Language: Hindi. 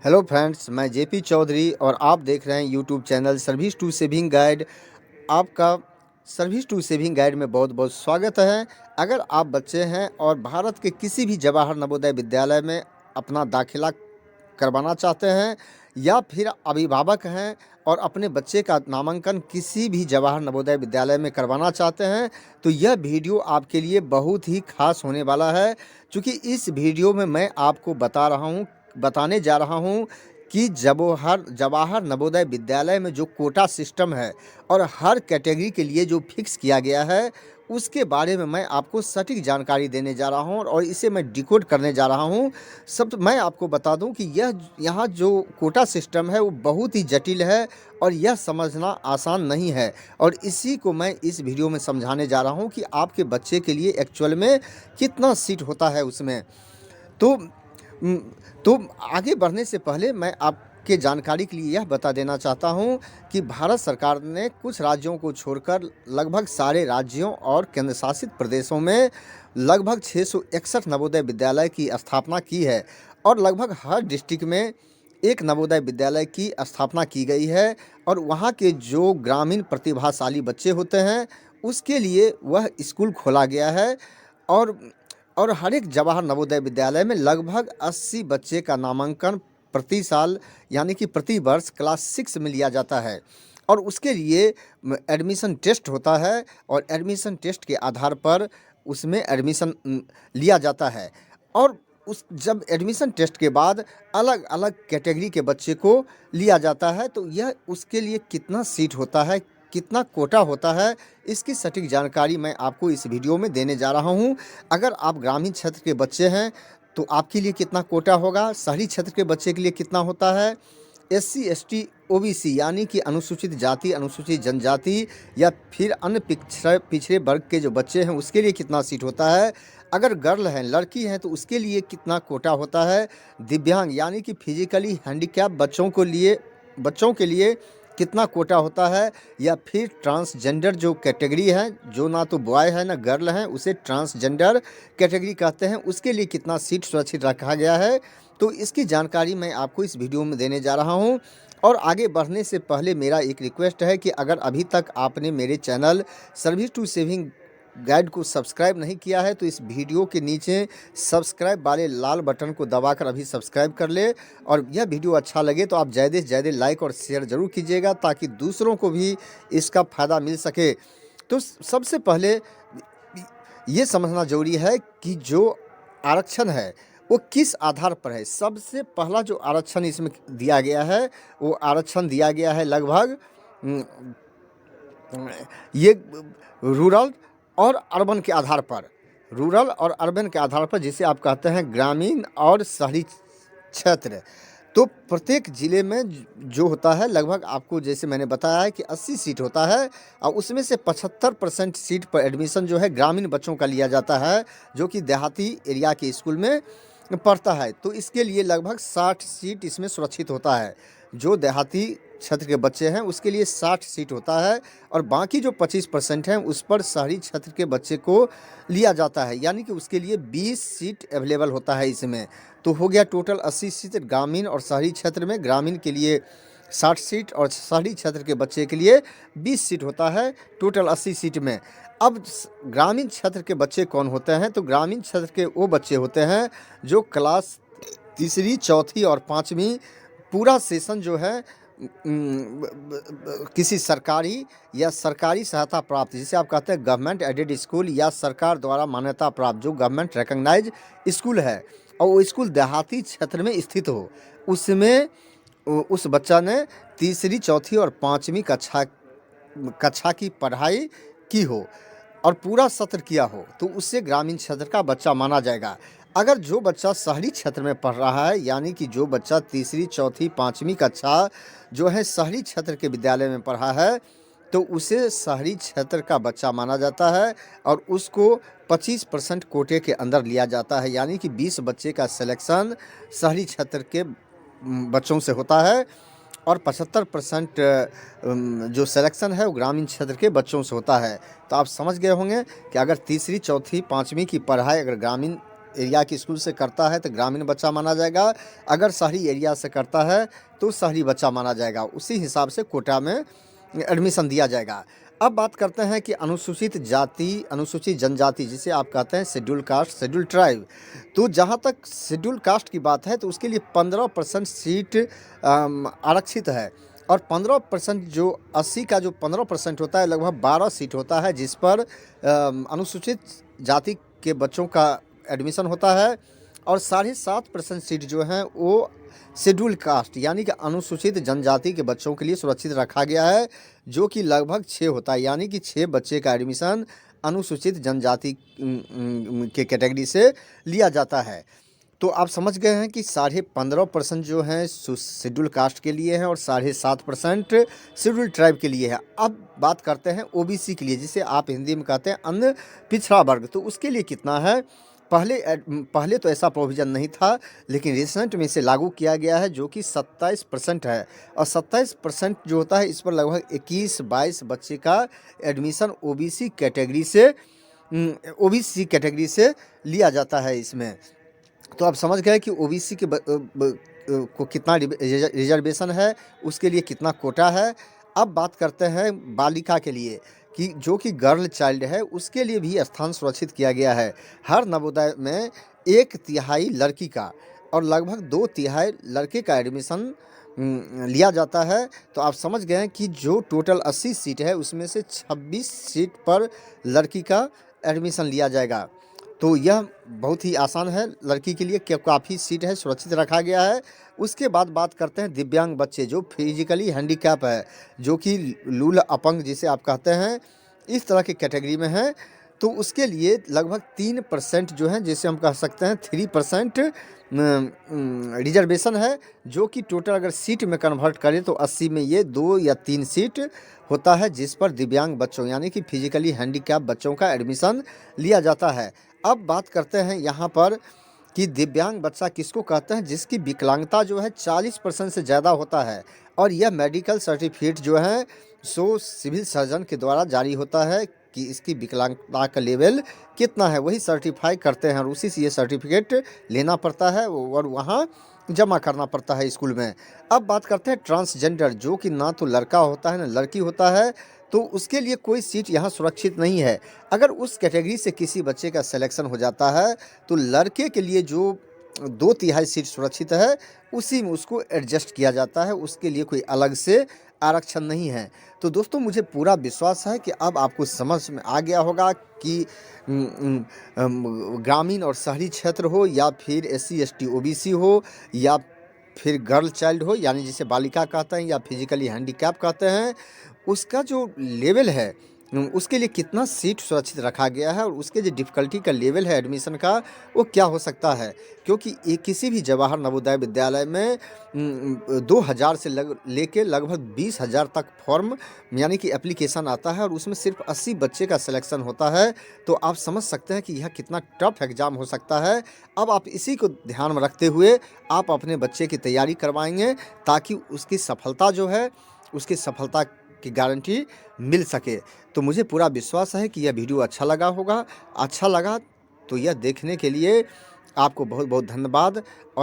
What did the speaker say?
हेलो फ्रेंड्स, मैं जेपी चौधरी और आप देख रहे हैं YouTube channel service to saving guide. आपका सर्विस टू सेविंग गाइड में बहुत बहुत स्वागत है। अगर आप बच्चे हैं और भारत के किसी भी जवाहर नवोदय विद्यालय में अपना दाखिला करवाना चाहते हैं या फिर अभिभावक हैं और अपने बच्चे का नामांकन किसी भी जवाहर नवोदय विद्यालय में करवाना चाहते हैं, तो यह वीडियो आपके लिए बहुत ही खास होने वाला है। क्योंकि इस वीडियो में मैं आपको बताने जा रहा हूँ कि जवाहर नवोदय विद्यालय में जो कोटा सिस्टम है और हर कैटेगरी के लिए जो फिक्स किया गया है, उसके बारे में मैं आपको सटीक जानकारी देने जा रहा हूं और इसे मैं डिकोड करने जा रहा हूं। मैं आपको बता दूं कि यहाँ जो कोटा सिस्टम है वो बहुत ही जटिल है और यह समझना आसान नहीं है, और इसी को मैं इस वीडियो में समझाने जा रहा हूं कि आपके बच्चे के लिए एक्चुअल में कितना सीट होता है उसमें। तो उम, तो आगे बढ़ने से पहले मैं आपके जानकारी के लिए यह बता देना चाहता हूं कि भारत सरकार ने कुछ राज्यों को छोड़कर लगभग सारे राज्यों और केंद्र शासित प्रदेशों में लगभग 661 नवोदय विद्यालय की स्थापना की है और लगभग हर डिस्ट्रिक्ट में एक नवोदय विद्यालय की स्थापना की गई है। और वहाँ के जो ग्रामीण प्रतिभाशाली बच्चे होते हैं उसके लिए वह स्कूल खोला गया है। और और हर एक जवाहर नवोदय विद्यालय में लगभग 80 बच्चे का नामांकन प्रति साल यानी कि प्रति वर्ष क्लास 6 में लिया जाता है। और उसके लिए एडमिशन टेस्ट होता है और एडमिशन टेस्ट के आधार पर उसमें एडमिशन लिया जाता है। और उस जब एडमिशन टेस्ट के बाद अलग अलग कैटेगरी के बच्चे को लिया जाता है, तो यह उसके लिए कितना सीट होता है, कितना कोटा होता है, इसकी सटीक जानकारी मैं आपको इस वीडियो में देने जा रहा हूं। अगर आप ग्रामीण क्षेत्र के बच्चे हैं तो आपके लिए कितना कोटा होगा, शहरी क्षेत्र के बच्चे के लिए कितना होता है, एससी एसटी ओबीसी यानी कि अनुसूचित जाति अनुसूचित जनजाति या फिर अन्य पिछड़े वर्ग के जो बच्चे हैं उसके लिए कितना सीट होता है, अगर गर्ल हैं लड़की हैं तो उसके लिए कितना कोटा होता है, दिव्यांग यानी कि फिजिकली हैंडीकैप बच्चों के लिए कितना कोटा होता है, या फिर ट्रांसजेंडर जो कैटेगरी है, जो ना तो बॉय है ना गर्ल है, उसे ट्रांसजेंडर कैटेगरी कहते हैं, उसके लिए कितना सीट सुरक्षित रखा गया है। तो इसकी जानकारी मैं आपको इस वीडियो में देने जा रहा हूं। और आगे बढ़ने से पहले मेरा एक रिक्वेस्ट है कि अगर अभी तक आपने मेरे channel service to saving guide को सब्सक्राइब नहीं किया है तो इस वीडियो के नीचे सब्सक्राइब वाले लाल बटन को दबाकर अभी सब्सक्राइब कर ले। और यह वीडियो अच्छा लगे तो आप ज़्यादा से ज़्यादा लाइक और शेयर ज़रूर कीजिएगा ताकि दूसरों को भी इसका फ़ायदा मिल सके। तो सबसे पहले ये समझना ज़रूरी है कि जो आरक्षण है वो किस आधार पर है। सबसे पहला जो आरक्षण इसमें दिया गया है वो आरक्षण दिया गया है लगभग ये रूरल और अर्बन के आधार पर, जिसे आप कहते हैं ग्रामीण और शहरी क्षेत्र। तो प्रत्येक ज़िले में जो होता है लगभग आपको जैसे मैंने बताया है कि 80 सीट होता है और उसमें से 75% सीट पर एडमिशन जो है ग्रामीण बच्चों का लिया जाता है जो कि देहाती एरिया के स्कूल में पढ़ता है। तो इसके लिए लगभग 60 सीट इसमें सुरक्षित होता है। जो देहाती क्षेत्र के बच्चे हैं उसके लिए 60 सीट होता है और बाकी जो 25% हैं उस पर शहरी क्षेत्र के बच्चे को लिया जाता है, यानी कि उसके लिए 20 सीट अवेलेबल होता है इसमें। तो हो गया टोटल 80 सीट ग्रामीण और शहरी क्षेत्र में। ग्रामीण के लिए 60 सीट और शहरी क्षेत्र के बच्चे के लिए 20 सीट होता है, टोटल 80 सीट में। अब ग्रामीण क्षेत्र के बच्चे कौन होते हैं, तो ग्रामीण क्षेत्र के वो बच्चे होते हैं जो क्लास तीसरी चौथी और पाँचवीं पूरा सेशन जो है किसी सरकारी या सरकारी सहायता प्राप्त, जिसे आप कहते हैं गवर्नमेंट एडेड स्कूल या सरकार द्वारा मान्यता प्राप्त जो गवर्नमेंट रिकॉग्नाइज स्कूल है और वो स्कूल देहाती क्षेत्र में स्थित हो, उसमें उस बच्चा ने तीसरी चौथी और पाँचवीं कक्षा की पढ़ाई की हो और पूरा सत्र किया हो तो उससे ग्रामीण क्षेत्र का बच्चा माना जाएगा। अगर जो बच्चा शहरी क्षेत्र में पढ़ रहा है यानी कि जो बच्चा तीसरी चौथी पाँचवीं कक्षा जो है शहरी क्षेत्र के विद्यालय में पढ़ा है तो उसे शहरी क्षेत्र का बच्चा माना जाता है और उसको 25% कोटे के अंदर लिया जाता है, यानी कि 20 बच्चे का सिलेक्शन शहरी क्षेत्र के बच्चों से होता है और 75% जो सिलेक्शन है वो ग्रामीण क्षेत्र के बच्चों से होता है। तो आप समझ गए होंगे कि अगर तीसरी चौथी पाँचवीं की पढ़ाई अगर ग्रामीण एरिया के स्कूल से करता है तो ग्रामीण बच्चा माना जाएगा, अगर शहरी एरिया से करता है तो शहरी बच्चा माना जाएगा। उसी हिसाब से कोटा में एडमिशन दिया जाएगा। अब बात करते हैं कि अनुसूचित जाति, अनुसूचित जनजाति जिसे आप कहते हैं शेड्यूल कास्ट, शेड्यूल ट्राइब, तो जहाँ तक शेड्यूल कास्ट की बात है तो उसके लिए 15% सीट आरक्षित है। और 15% जो 80 का जो 15% होता है लगभग 12 सीट होता है, जिस पर अनुसूचित जाति के बच्चों का एडमिशन होता है। और 7.5% सीट जो हैं वो शेड्यूल कास्ट यानी कि अनुसूचित जनजाति के बच्चों के लिए सुरक्षित रखा गया है, जो कि लगभग 6 होता है, यानी कि 6 बच्चे का एडमिशन अनुसूचित जनजाति के कैटेगरी से लिया जाता है। तो आप समझ गए हैं कि 15.5% जो हैं शेड्यूल कास्ट के लिए हैं और 7.5% शेड्यूल ट्राइब के लिए है। अब बात करते हैं ओबीसी के लिए, जिसे आप हिंदी में कहते हैं अन्य पिछड़ा वर्ग। तो उसके लिए कितना है? पहले तो ऐसा प्रोविज़न नहीं था, लेकिन रिसेंट में इसे लागू किया गया है, जो कि 27% है। और 27% जो होता है इस पर लगभग 21-22 बच्चे का एडमिशन ओबीसी कैटेगरी से लिया जाता है इसमें। तो आप समझ गए कि ओबीसी के को कितना रिजर्वेशन है, उसके लिए कितना कोटा है। अब बात करते हैं बालिका के लिए कि जो कि गर्ल चाइल्ड है, उसके लिए भी स्थान सुरक्षित किया गया है। हर नवोदय में 1/3 लड़की का और लगभग 2/3 लड़के का एडमिशन लिया जाता है। तो आप समझ गए हैं कि जो टोटल 80 सीट है उसमें से 26 सीट पर लड़की का एडमिशन लिया जाएगा। तो यह बहुत ही आसान है लड़की के लिए, काफ़ी सीट है, सुरक्षित रखा गया है। उसके बाद बात करते हैं दिव्यांग बच्चे जो फिजिकली हैंडीकैप है, जो कि लूला अपंग जिसे आप कहते हैं, इस तरह की कैटेगरी में है। तो उसके लिए लगभग 3% जो है, जिसे हम कह सकते हैं 3% रिजर्वेशन है, जो कि टोटल अगर सीट में कन्वर्ट करें तो 80 में ये 2 या 3 सीट होता है, जिस पर दिव्यांग बच्चों यानी कि फिजिकली हैंडीकैप बच्चों का एडमिशन लिया जाता है। अब बात करते हैं यहाँ पर कि दिव्यांग बच्चा किसको कहते हैं? जिसकी विकलांगता जो है 40% से ज़्यादा होता है, और यह मेडिकल सर्टिफिकेट जो है सो सिविल सर्जन के द्वारा जारी होता है कि इसकी विकलांगता का लेवल कितना है, वही सर्टिफाई करते हैं और उसी से ये सर्टिफिकेट लेना पड़ता है और वहाँ जमा करना पड़ता है स्कूल में। अब बात करते हैं ट्रांसजेंडर, जो कि ना तो लड़का होता है ना लड़की होता है, तो उसके लिए कोई सीट यहाँ सुरक्षित नहीं है। अगर उस कैटेगरी से किसी बच्चे का सिलेक्शन हो जाता है तो लड़के के लिए जो 2/3 सीट सुरक्षित है उसी में उसको एडजस्ट किया जाता है, उसके लिए कोई अलग से आरक्षण नहीं है। तो दोस्तों, मुझे पूरा विश्वास है कि अब आपको समझ में आ गया होगा कि ग्रामीण और शहरी क्षेत्र हो या फिर SC ST OBC हो या फिर गर्ल चाइल्ड हो यानी जिसे बालिका कहते हैं या फिजिकली हैंडीकैप कहते हैं, उसका जो लेवल है उसके लिए कितना सीट सुरक्षित रखा गया है और उसके जो डिफ़िकल्टी का लेवल है एडमिशन का, वो क्या हो सकता है। क्योंकि किसी भी जवाहर नवोदय विद्यालय में 2000 से लेके लगभग 20,000 तक फॉर्म यानी कि एप्लीकेशन आता है और उसमें सिर्फ 80 बच्चे का सिलेक्शन होता है। तो आप समझ सकते हैं कि यह कितना टफ एग्ज़ाम हो सकता है। अब आप इसी को ध्यान में रखते हुए आप अपने बच्चे की तैयारी करवाएंगे, ताकि उसकी सफलता की गारंटी मिल सके। तो मुझे पूरा विश्वास है कि यह वीडियो अच्छा लगा होगा। अच्छा लगा तो यह देखने के लिए आपको बहुत बहुत धन्यवाद। और